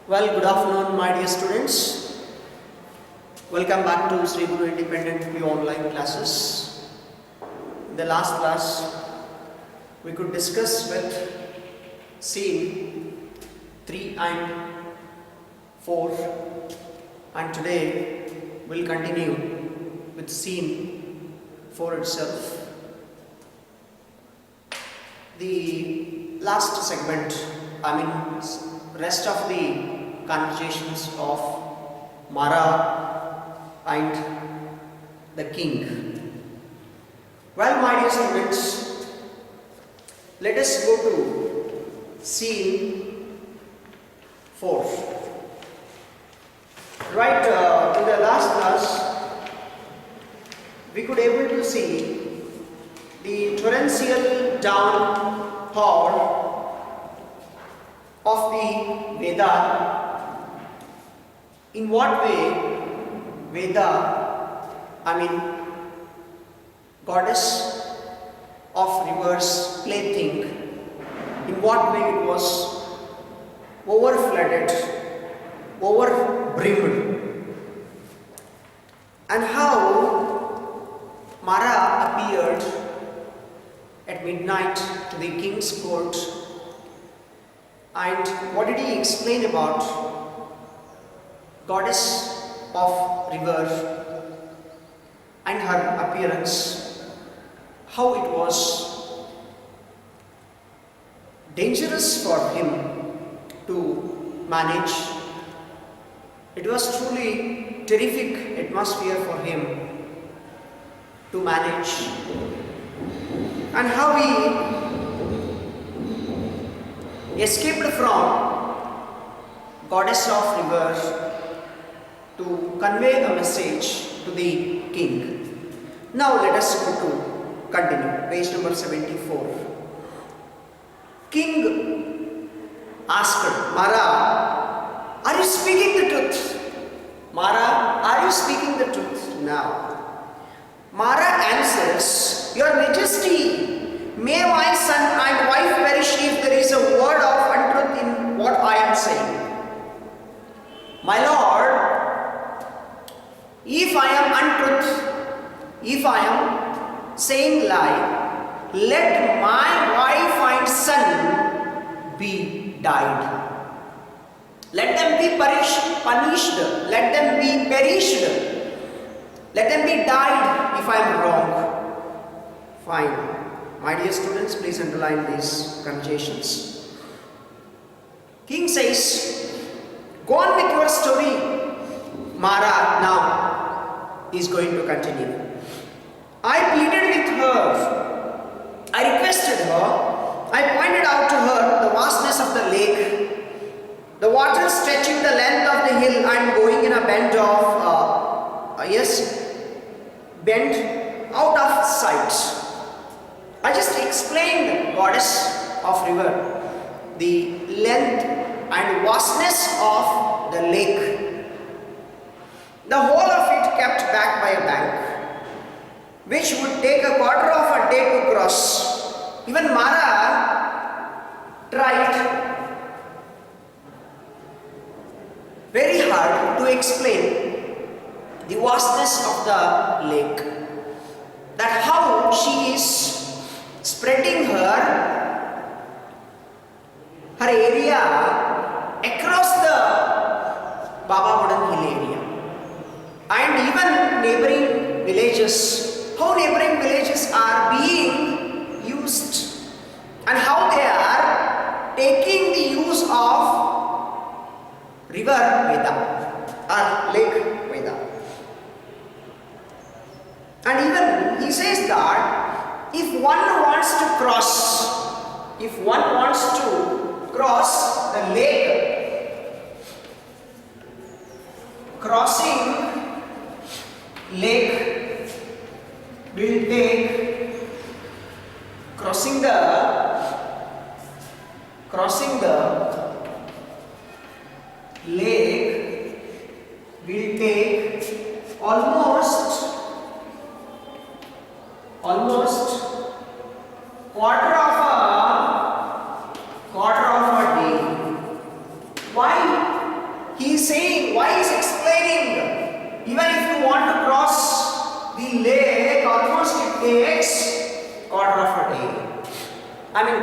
Well, good afternoon, my dear students. Welcome back to Sri Guru Independent PU online classes. In the last class, we could discuss with scene 3 and 4, and today we'll continue with scene 4 itself. The last segment, rest of the conversations of Mara and the king. Well, my dear students, let us go to scene 4. Right, in the last class, we could able to see the torrential downpour of the Veda. In what way Veda, goddess of rivers, plaything, in what way it was over-flooded, over-brimmed, and how Mara appeared at midnight to the king's court. And what did he explain about goddess of river and her appearance, how it was dangerous for him to manage. It was truly terrific atmosphere for him to manage, and how he escaped from goddess of river to convey a message to the king. Now let us go to continue, page number 74. King asked Mara, "Are you speaking the truth? Mara, are you speaking the truth now?" Mara answers, "Your Majesty, may my son and wife perish if there is a word of untruth in what I am saying. My lord, if I am untruth, if I am saying lie, let my wife and son be died. Let them be punished, let them be perished, let them be died if I am wrong." Fine. My dear students, please underline these conjugations. King says, "Go on with your story." Mara now is going to continue. "I pleaded with her, I requested her, I pointed out to her the vastness of the lake, the water stretching the length of the hill and going in a bend out of sight. I just explained goddess of river, the length and vastness of the lake, the whole of it kept back by a bank, which would take a quarter of a day to cross." Even Mara tried very hard to explain the vastness of the lake, that how she is spreading her area across the Baba Budan hill area, and even neighboring villages, how neighboring villages are being used, and how they are taking the use of river Veda or lake Veda. And even he says that if one wants to cross the lake, crossing lake will take crossing the lake will take almost quarter of a day. Why?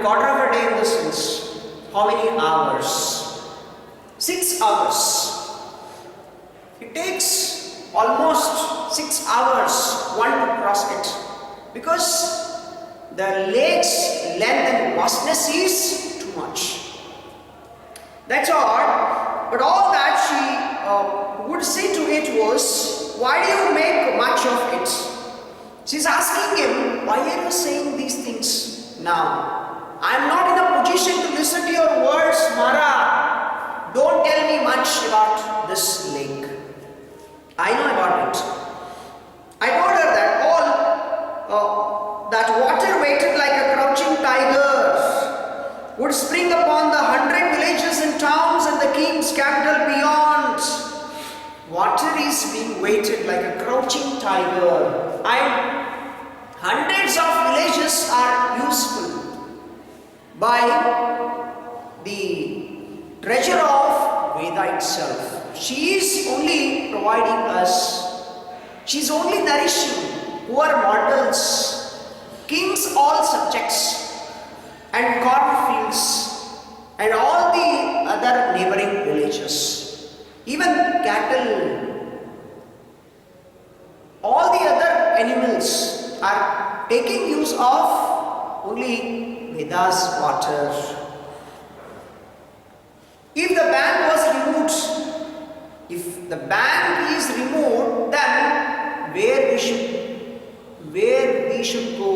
quarter of a day in the sense, how many hours? 6 hours. It takes almost 6 hours one to cross it, because the lake's length and vastness is too much. That's all. But all that she would say to it was, why do you make much of it? She's asking him, why are you saying these things now? I am not in a position to listen to your words, Mara. Don't tell me much about this lake. I know about it. I told her that that water waited like a crouching tiger would spring upon the 100 villages and towns and the king's capital beyond. Water is being waited like a crouching tiger, and hundreds of villages are useful by the treasure of Veda itself. She is only providing us, she is only nourishing poor mortals, kings, all subjects, and cornfields, and all the other neighboring villages. Even cattle, all the other animals are taking use of only Veda's water. If the bank was removed, if the bank is removed, then where we should go,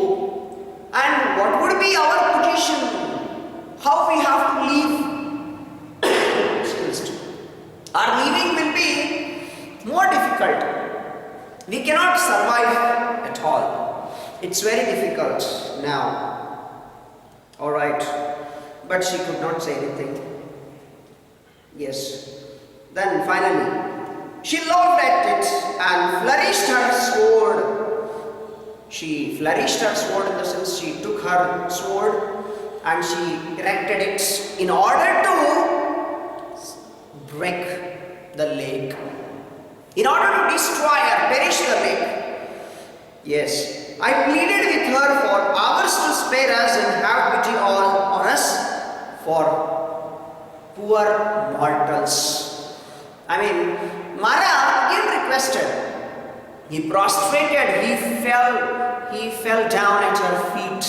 and what would be our position? How we have to live? Our living will be more difficult. We cannot survive at all. It's very difficult now. Alright. But she could not say anything. Yes. Then finally, she laughed at it and flourished her sword. She flourished her sword in the sense she took her sword and she erected it in order to break the lake, in order to destroy or perish the lake. Yes, I pleaded with her for hours to spare us and have pity on us for poor mortals. I mean, Mara again requested. He prostrated, he fell down at her feet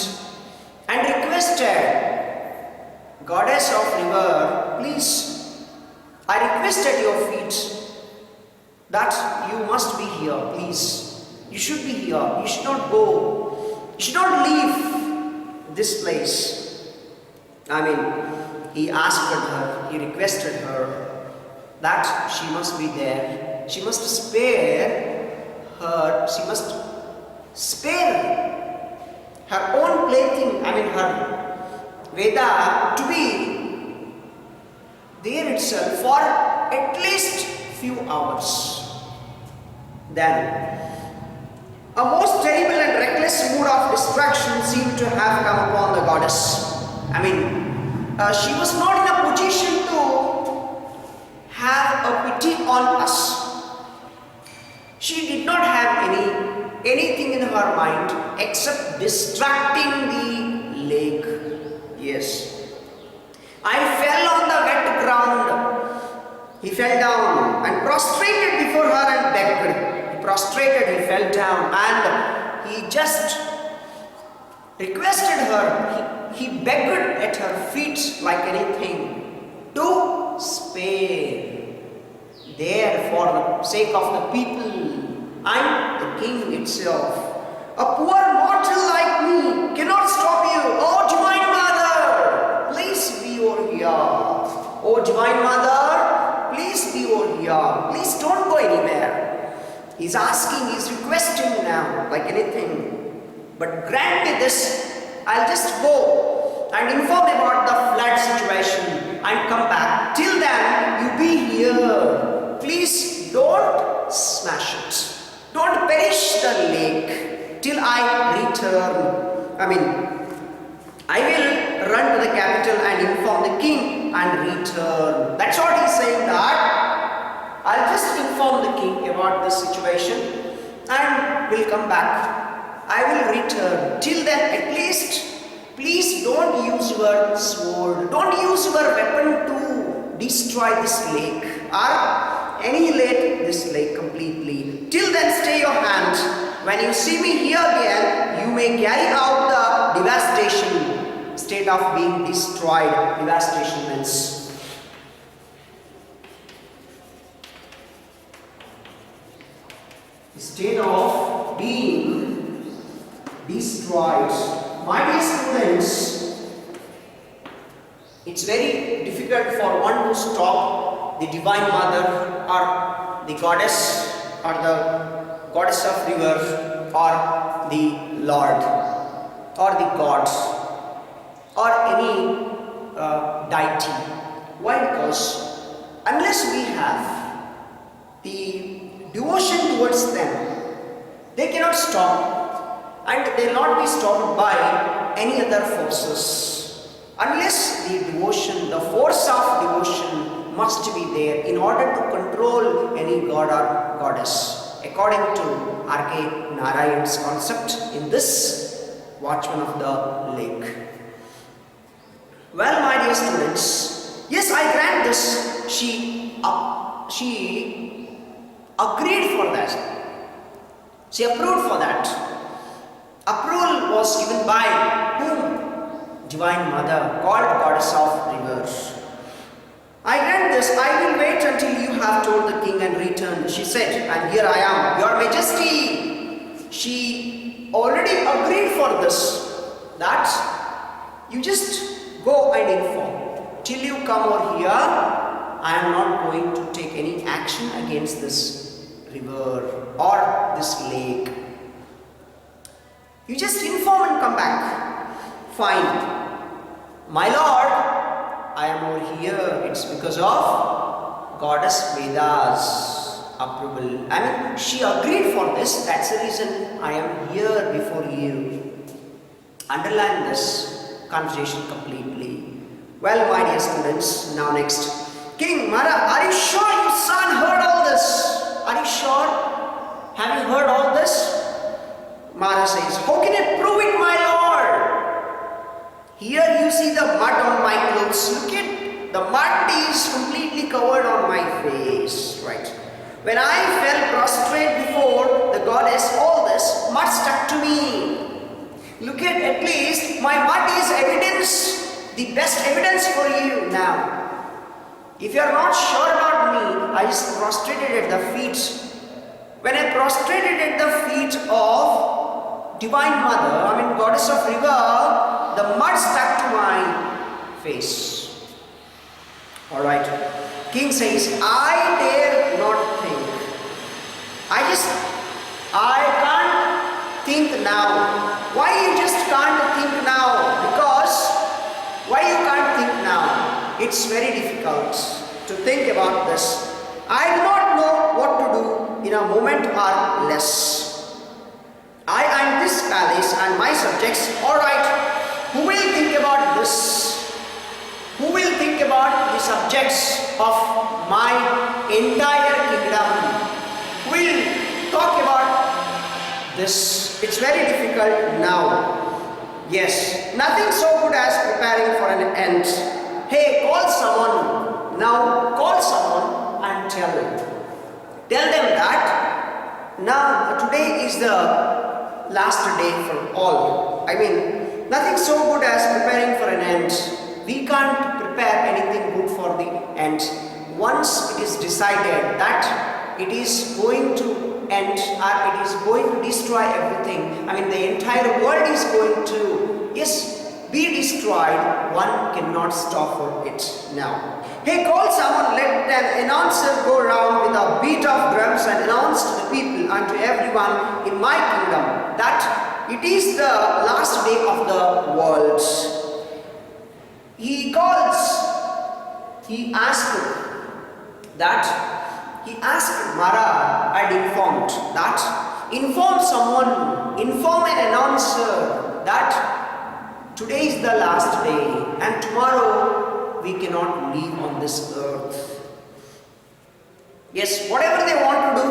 and requested, Goddess of river, please, I request at your feet that you must be here, please. You should be here. You should not go. You should not leave this place. I mean, he asked her, he requested her that she must be there. She must spare her own plaything, I mean her Veda, to be there itself for at least few hours. Then a most terrible and reckless mood of distraction seemed to have come upon the goddess. I mean, she was not in a position to have a pity on us. She did not have anything in her mind except distracting the lake. Yes. I fell on the wet ground. He fell down and prostrated before her and begged. He prostrated, he fell down, and he just requested her. He begged at her feet like anything to spare. There, for the sake of the people and the king itself. A poor mortal like me cannot stop you. Oh, divine mother, please be over here. Oh, divine mother, please be over here. Please don't go anywhere. He's asking, he's requesting now, like anything. But grant me this, I'll just go and inform about the flood situation and come back. Till then, you be here. Please don't smash it. Don't perish the lake till I return. I will run to the capital and inform the king and return. That's what he's saying, that I'll just inform the king about this situation and will come back. I will return. Till then, at least Please don't use your sword, don't use your weapon to destroy this lake or annihilate this lake completely. Till then stay your hand. When you see me here again, you may carry out the devastation, state of being destroyed. Devastation means state of being destroyed. My dear students, it's very difficult for one to stop the Divine Mother or the goddess or the goddess of river or the Lord or the God or any deity. Why? Because unless we have the devotion towards them, they cannot stop, and they will not be stopped by any other forces. Unless the devotion, the force of devotion must be there in order to control any god or goddess, according to R.K. Narayan's concept in this Watchman of the Lake. Well, my dear students, yes, I grant this. She agreed for that. She approved for that. Approval was given by whom? Divine Mother, called Goddess of Rivers. I grant this. I will wait until you have told the king and return. She said, and here I am, Your Majesty. She already agreed for this. That you just go and inform. Till you come over here, I am not going to take any action against this river or this lake. You just inform and come back. Fine. My lord, I am over here. It's because of Goddess Veda's approval. I mean, she agreed for this. That's the reason I am here before you. Underline this conversation completely. Well, my dear students, now next. King Mara, are you sure your son heard all this? Are you sure? Have you heard all this? Mara says, how can I prove it, my lord? Here you see the mud on my clothes. Look at the mud is completely covered on my face. Right. When I fell prostrate before the goddess, all this mud stuck to me. Look at least my mud is evidence, the best evidence for you now. If you are not sure about me, I just prostrated at the feet. When I prostrated at the feet of Divine Mother, I mean Goddess of River, the mud stuck to my face. Alright. King says, I dare not think. I can't think now. Why you just can't think now? Because, why you can't think now? It's very difficult to think about this. I do not know what to do in a moment or less. I am this palace and my subjects. Alright, who will think about this? Who will think about the subjects of my entire kingdom? Who will talk about this? It's very difficult now. Yes, nothing so good as preparing for an end. Hey, call someone. Now call someone and tell them. Tell them that now today is the last day for all. I mean, nothing so good as preparing for an end. We can't prepare anything good for the end. Once it is decided that it is going to end or it is going to destroy everything, I mean the entire world is going to, yes, be destroyed, one cannot stop for it now. Hey, call someone, let an announcer go around with a beat of drums and announce to the people and to everyone in my kingdom that it is the last day of the world. He asked Mara and informed that, inform someone, inform an announcer that today is the last day and tomorrow we cannot live on this earth. Yes, whatever they want to do,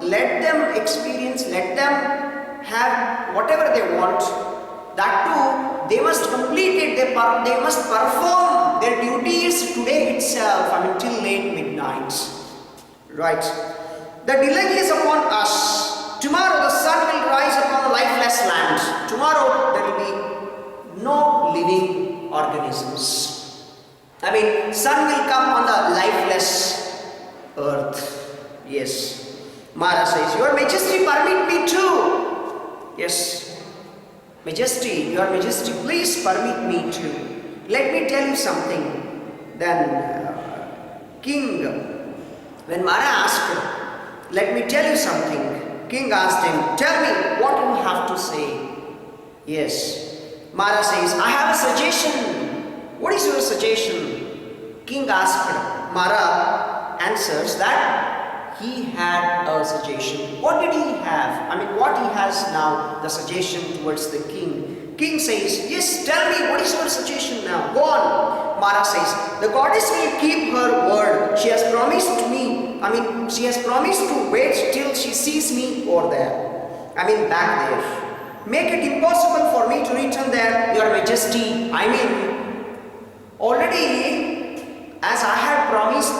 let them experience, let them have whatever they want. That too, they must complete it, they must perform their duties today itself, till late midnight. Right. The delay is upon us. Tomorrow the sun will rise upon a lifeless land. Tomorrow there will be no living organisms. Sun will come on the lifeless earth. Yes. Mara says, Your Majesty, permit me too. Yes. Majesty, Your Majesty, please permit me too. Let me tell you something. Then King, when Mara asked, let me tell you something, King asked him, tell me what you have to say. Yes. Mara says, I have a suggestion. What is your suggestion? King asked. Mara answers that he had a suggestion. What did he have? What he has now, the suggestion towards the king. King says, yes, tell me, what is your suggestion now? Go on. Mara says, the goddess will keep her word. She has promised to me. She has promised to wait till she sees me over there. Back there. Make it impossible for me to return there, Your Majesty. Already, as I had promised,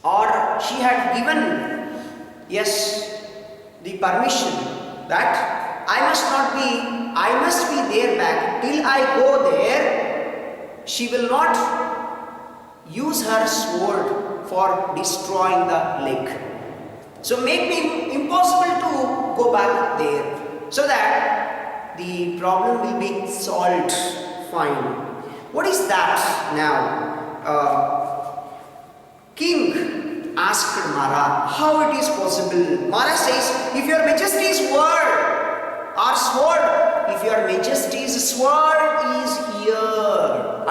or she had given, yes, the permission that I must be there back. Till I go there, she will not use her sword for destroying the lake. So make me impossible to go back there, so that the problem will be solved. Fine. What is that now? King asked Mara, how it is possible? Mara says, if Your Majesty's word or sword, if Your Majesty's sword is here,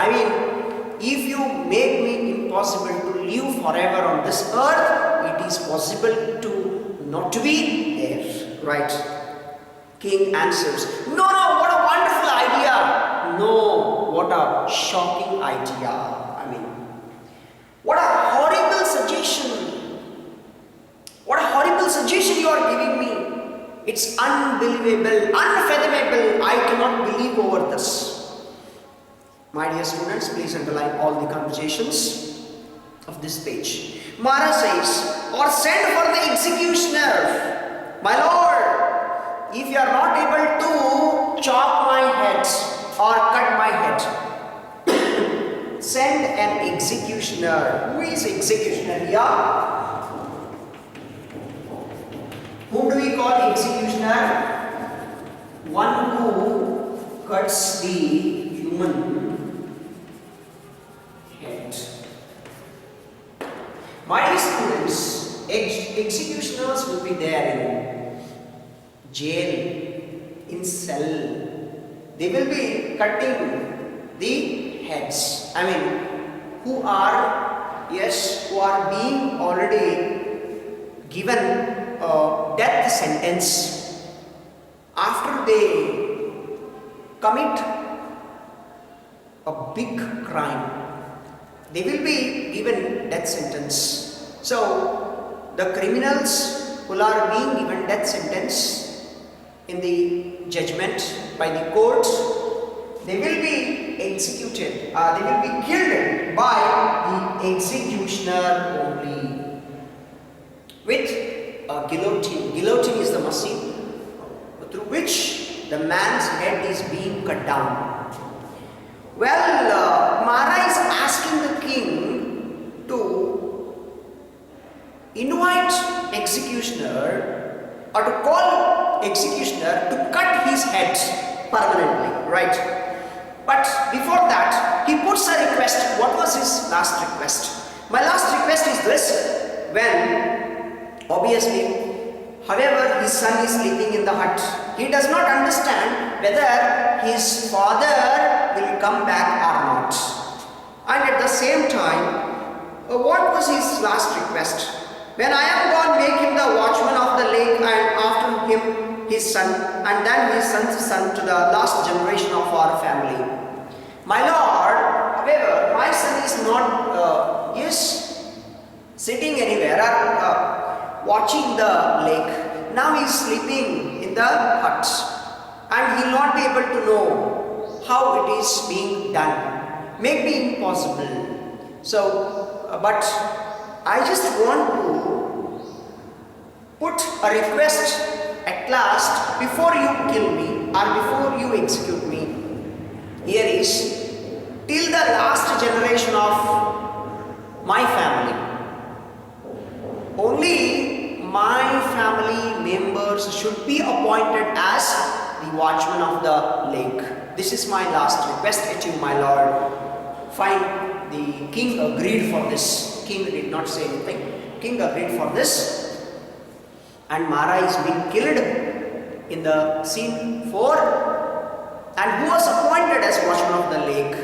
if you make me impossible to live forever on this earth, it is possible to not to be there, right? King answers, no, what a wonderful idea. No, what a shocking idea. What a horrible suggestion. What a horrible suggestion you are giving me. It's unbelievable, unfathomable. I cannot believe over this. My dear students, please underline all the conversations of this page. Mara says, or send for the executioner. My lord, if you are not able to chop my head or cut my head, send an executioner. Who is executioner here? Whom do we call executioner? One who cuts the human head. My dear students, executioners will be there in jail, in cell. They will be cutting the heads. Who are being already given a death sentence after they commit a big crime. They will be given death sentence. So the criminals who are being given death sentence in the judgment by the court, they will be executed, they will be killed by the executioner only with a guillotine. Guillotine is the machine through which the man's head is being cut down. Well, Mara is asking the king to invite executioner or to call executioner to cut his head permanently, right? But before that, he puts a request. What was his last request? My last request is this. When, obviously, however, his son is sleeping in the hut, he does not understand whether his father will come back or not. And at the same time, what was his last request? When I am gone, make him the watchman of the lake, and after him his son, and then his son's son, to the last generation of our family. My lord, however, my son is not sitting anywhere or watching the lake. Now he is sleeping in the hut, and he will not be able to know how it is being done may be impossible. So, but I just want to put a request at last before you kill me or before you execute me. Here is till the last generation of my family. Only my family members should be appointed as the watchman of the lake. This is my last request at you, my lord. Fine. The king agreed for this. King did not say anything. King agreed for this. And Mara is being killed in the scene 4. And who was appointed as watchman of the lake?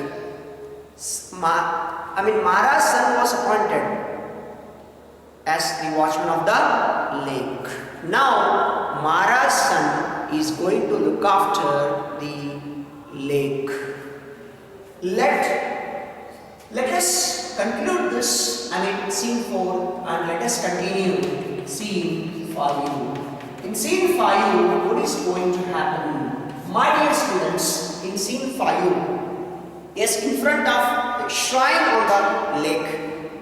Mara's son was appointed as the watchman of the lake. Now, Mara's son is going to look after the lake. Let us conclude this, scene 4, and let us continue scene 5. In scene 5, what is going to happen? My dear students, in scene 5, yes, in front of the shrine on the lake,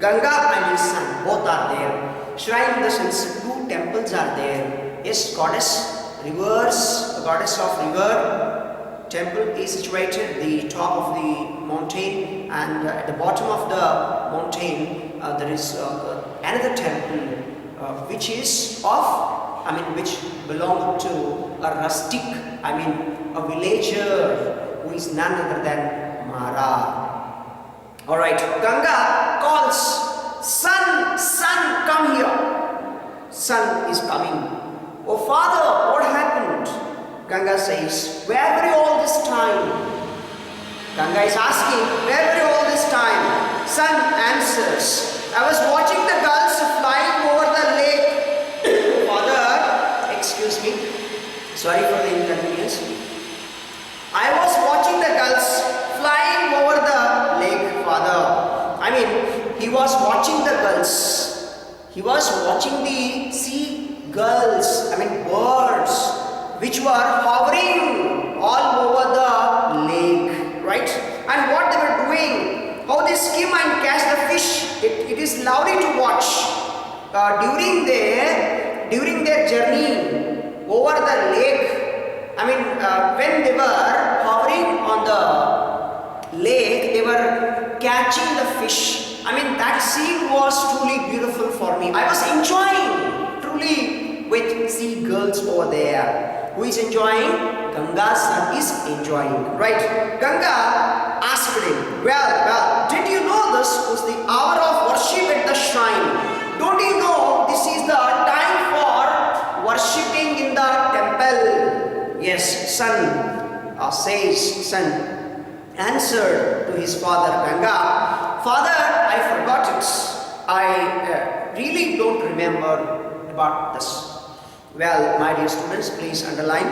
Ganga and his son both are there. Shrine in the sense, 2 temples are there. Yes, goddess, rivers, the goddess of river. Temple is situated at the top of the mountain, and at the bottom of the mountain there is another temple which is which belonged to a rustic, a villager who is none other than Mara. Alright, Ganga calls, son, come here. Son is coming. Oh father, what happened? Ganga says, where were you all this time? Ganga is asking, where were you all this time? Son answers, I was watching the gulls flying over the lake. Father, excuse me, sorry for the inconvenience. I was watching the gulls flying over the lake, Father. He was watching the gulls. He was watching the sea gulls, birds, which were hovering all over the lake, right? And what they were doing, how they skim and catch the fish, it is lovely to watch. During their journey over the lake, when they were hovering on the lake, they were catching the fish. That scene was truly beautiful for me. I was enjoying truly with seagulls over there. Who is enjoying? Ganga's son is enjoying. Right? Ganga asked him, well, did you know this was the hour of worship at the shrine? Don't you know this is the time for worshipping in the temple? Yes, son answered to his father Ganga, Father, I forgot it. I really don't remember about this. Well, my dear students, please underline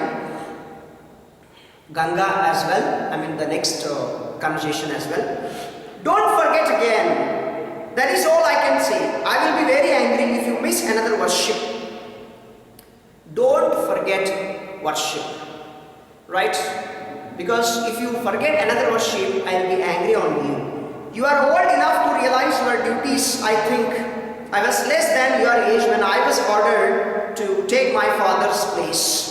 Ganga as well, the next conversation as well. Don't forget again. That is all I can say. I will be very angry if you miss another worship. Don't forget worship. Right? Because if you forget another worship, I will be angry on you. You are old enough to realize your duties, I think. I was less than your age when I was ordered to take my father's place.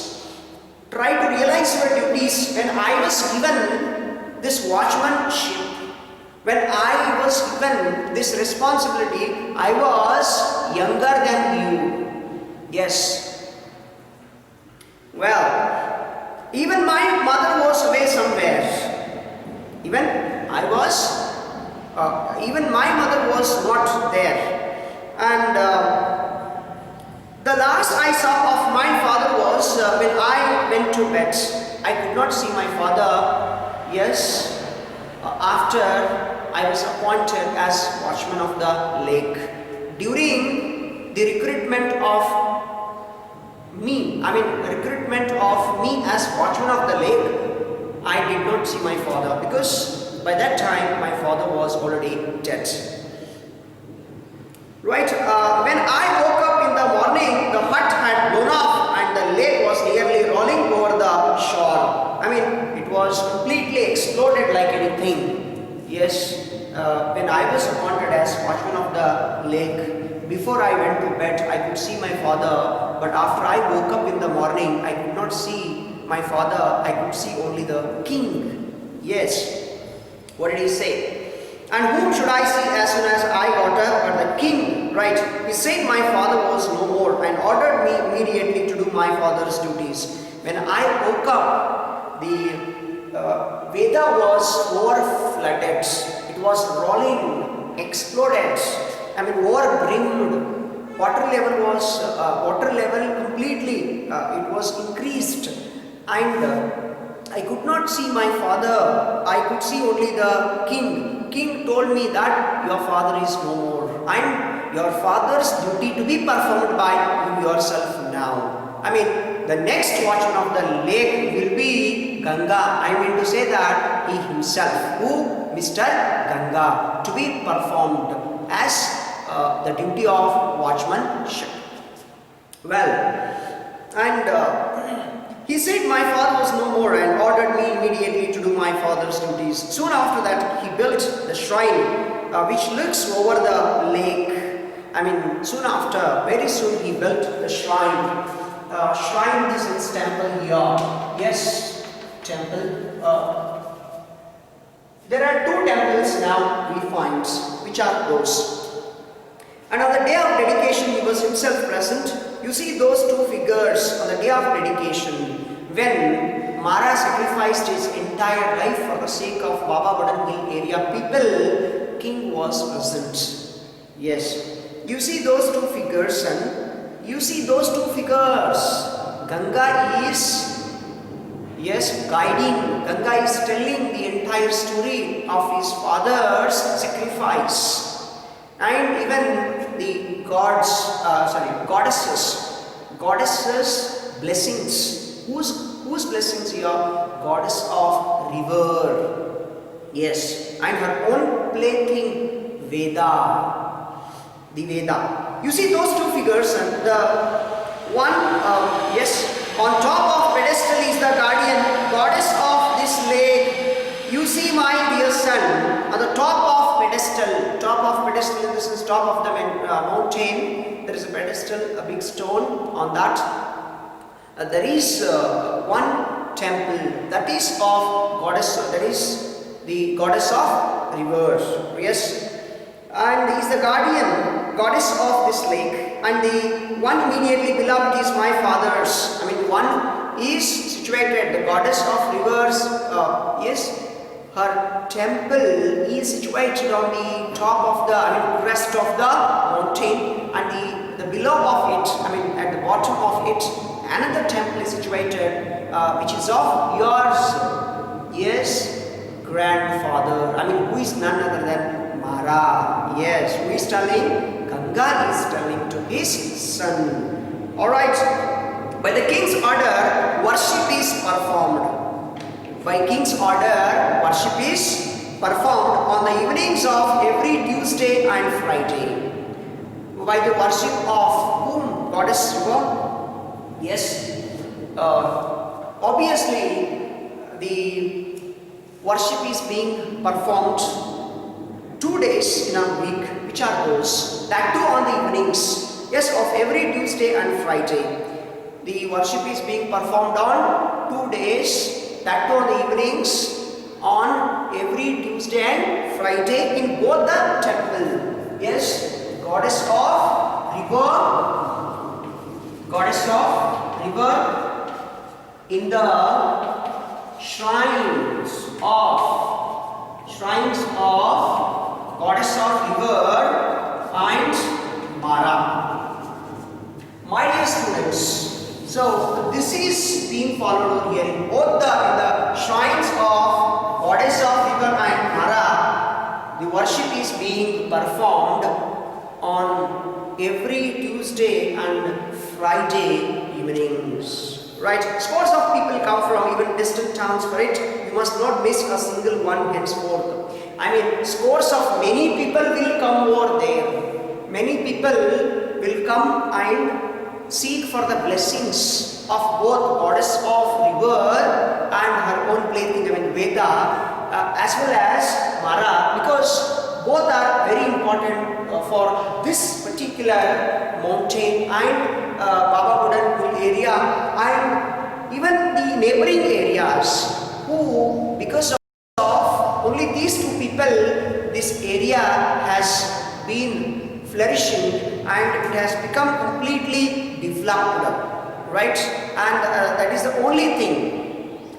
Try to realize your duties when I was given this watchmanship. When I was given this responsibility, I was younger than you. Yes. Well, even my mother was away somewhere. Even my mother was not there. And the last I saw of my father was when I went to bed. I could not see my father, after I was appointed as watchman of the lake. During the recruitment of me as watchman of the lake, I did not see my father because by that time my father was already dead. Right, when I woke up in the morning, the hut had blown off and the lake was nearly rolling over the shore. It was completely exploded. Yes, when I was appointed as watchman of the lake, before I went to bed, I could see my father, but after I woke up in the morning, I could not see my father, I could see only the king. Yes, what did he say? And whom should I see as soon as I got up? But the king, right? He said my father was no more and ordered me immediately to do my father's duties. When I woke up, the Veda was over-flooded. It was rolling, exploded. I mean, over-brimmed. Water level completely, it was increased. And I could not see my father. I could see only the king. King told me that your father is no more. And your father's duty to be performed by you yourself now. I mean, the next watchman of the lake will be Ganga. I mean to say that he himself, who? Mr. Ganga, to be performed as the duty of watchmanship. Well, and he said my father was no more and ordered me immediately to do my father's duties. Soon after that, he built the shrine which looks over the lake. I mean, soon after, very soon he built the shrine. Shrine is its temple here. Yes, temple. There are two temples now we find, which are those. And on the day of dedication, he was himself present. You see those two figures on the day of dedication, when Mara sacrificed his entire life for the sake of Baba Badan Hill area people, king was present. Yes, you see those two figures, and you see those two figures. Ganga is, yes, guiding. Ganga is telling the entire story of his father's sacrifice. And even the goddesses blessings. Whose blessings here? Goddess of river. Yes, and her own plaything Veda. The Veda. You see those two figures, and the one, yes, on top of pedestal is the guardian goddess of this lake. You see, my dear son, on the top of pedestal in the sense top of the mountain, there is a pedestal, a big stone. On that, there is one temple that is of goddess. That is the goddess of rivers. Yes, and is the guardian goddess of this lake. And the one immediately beloved is my father's. I mean, one is situated, the goddess of rivers. Yes. Her temple is situated on the top of the, crest of the mountain, and the below of it, at the bottom of it, another temple is situated, which is of yours, yes, grandfather. Who is none other than Mara. Yes, who is telling? Ganga is telling to his son. Alright, by the king's order, worship is performed. By king's order, worship is performed on the evenings of every Tuesday and Friday. By the worship of whom? Goddess Shiva? Yes. Obviously, the worship is being performed 2 days in a week, which are those. That too on the evenings. Yes, of every Tuesday and Friday. The worship is being performed on 2 days. That too on the evenings, on every Tuesday and Friday in both the temple. Yes, goddess of river in the shrines of goddess of river and Mara. My dear students, so this is being followed over here in both the shrines of goddess of river and Mara. The worship is being performed on every Tuesday and Friday evenings. Right? Scores of people come from even distant towns for it. You must not miss a single one henceforth. Scores of many people will come over there. Many people will come and seek for the blessings of both goddess of river and her own plaything, Veda, as well as Mara, because both are very important for this particular mountain and Baba Budan Hill area, and even the neighboring areas, who because of only these two people, this area has been flourishing and it has become completely developed, right? And that is the only thing.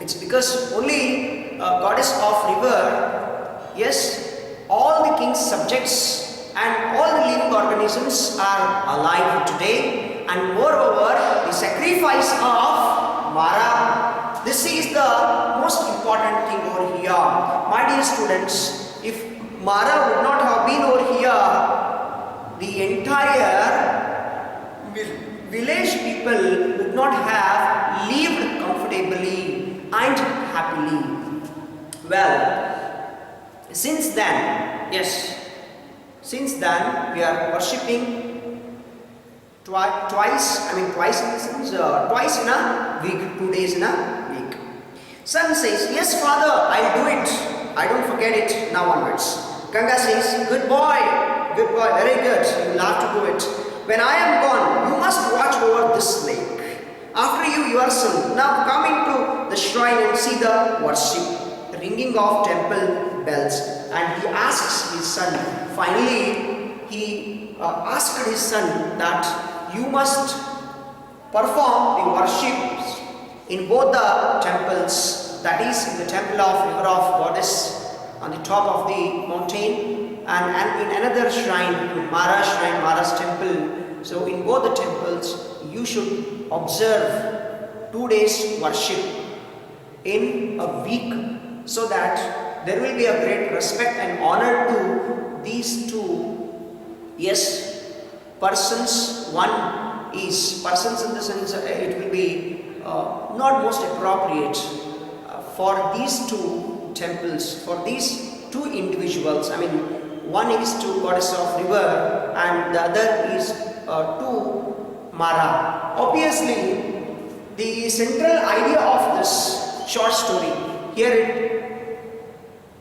It's because only goddess of river, yes, all the king's subjects and all the living organisms are alive today, and moreover the sacrifice of Mara, this is the most important thing over here. My dear students, if Mara would not have been over here, the entire village people would not have lived comfortably and happily. Well, since then, yes, since then we are worshipping twice in the sense, twice in a week, 2 days in a week. Son says, yes father, I'll do it. I don't forget it now onwards. Ganga says, good boy, very good, you will have to do it. When I am gone, you must watch over this lake. After you, your son. Now come into the shrine and see the worship, the ringing of temple bells. And he asks his son, finally he asked his son that you must perform the worships in both the temples, that is in the temple of river of goddess on the top of the mountain, and in another shrine, Mara's temple. So in both the temples you should observe 2 days worship in a week, so that there will be a great respect and honor to these two, yes, persons. One is persons in the sense it will be not most appropriate for these two temples, for these two individuals. I mean, one is to goddess of river and the other is to Mara. Obviously, the central idea of this short story, here it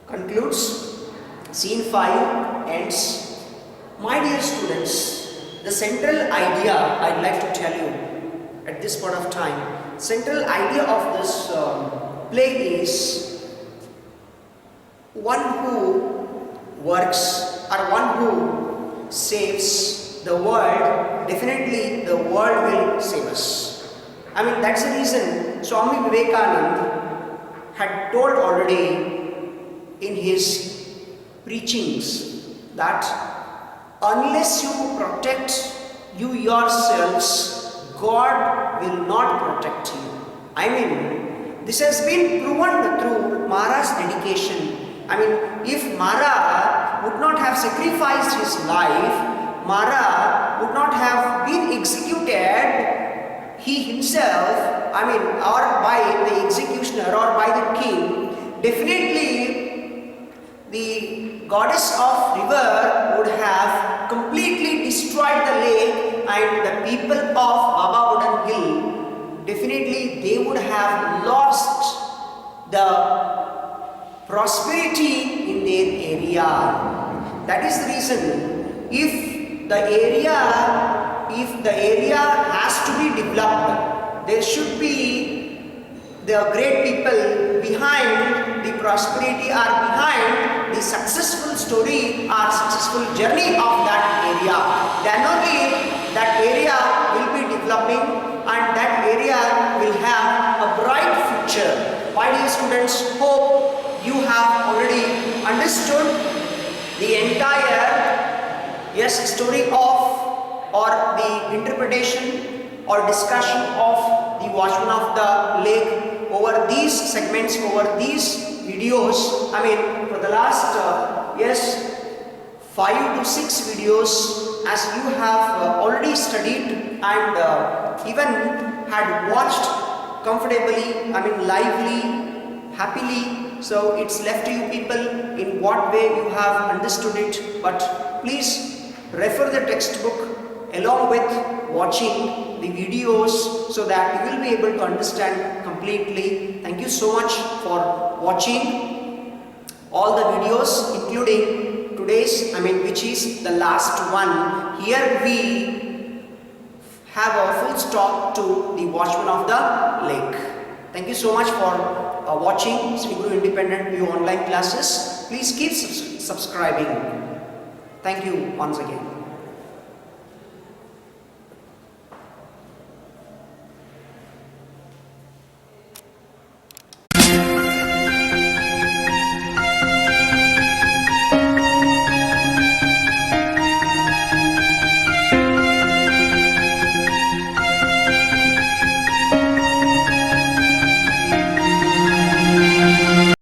concludes, scene 5 ends. My dear students, the central idea I'd like to tell you at this point of time, central idea of this play is one who works or one who saves the world, definitely the world will save us. I mean, that's the reason Swami Vivekananda had told already in his preachings that unless you protect you yourselves, God will not protect you. I mean, this has been proven through Mara's dedication. I mean, if Mara would not have sacrificed his life, Mara would not have been executed, he himself, I mean, or by the executioner or by the king, definitely the goddess of river would have completely destroyed the lake, and the people of Baba Budan Hill, definitely they would have lost the prosperity in their area. That is the reason, if the area has to be developed, there should be the great people behind the prosperity or behind the successful story or successful journey of that area. Then only that area will be developing and that area will have a bright future. My dear students, hope you have already understood the entire, yes, story of or the interpretation or discussion of the Watchman of the Lake over these segments, over these videos. I mean, for the last, 5 to 6 videos, as you have already studied and even had watched comfortably, I mean lively, happily. So it's left to you people in what way you have understood it. But please refer the textbook along with watching the videos so that you will be able to understand completely. Thank you so much for watching. All the videos including today's, which is the last one. Here we have a full stop to the Watchman of the Lake. Thank you so much for watching Sri Guru Independent View online classes. Please keep subscribing. Thank you once again.